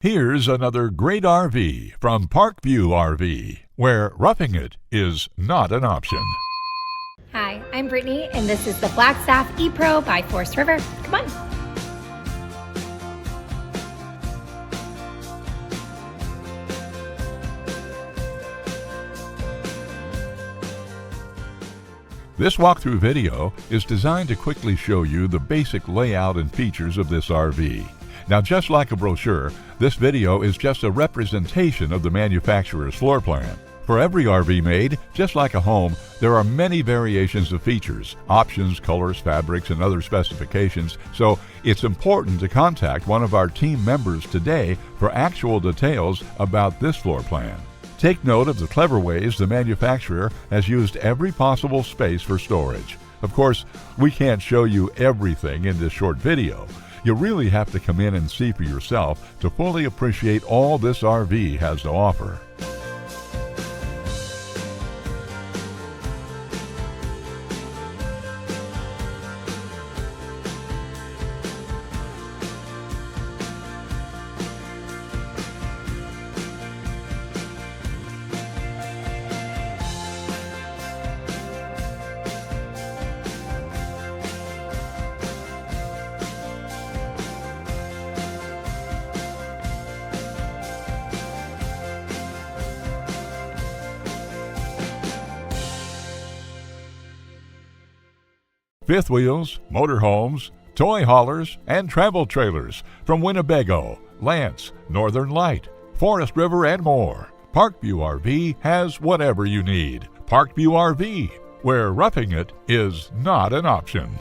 Here's another great RV from Parkview RV, where roughing it is not an option. Hi, I'm Brittany, and this is the Flagstaff E-Pro by Forest River. Come on. This walkthrough video is designed to quickly show you the basic layout and features of this RV. Now, just like a brochure, this video is just a representation of the manufacturer's floor plan. For every RV made, just like a home, there are many variations of features, options, colors, fabrics, and other specifications, so it's important to contact one of our team members today for actual details about this floor plan. Take note of the clever ways the manufacturer has used every possible space for storage. Of course, we can't show you everything in this short video. You really have to come in and see for yourself to fully appreciate all this RV has to offer. Fifth wheels, motorhomes, toy haulers, and travel trailers from Winnebago, Lance, Northern Light, Forest River, and more. Parkview RV has whatever you need. Parkview RV, where roughing it is not an option.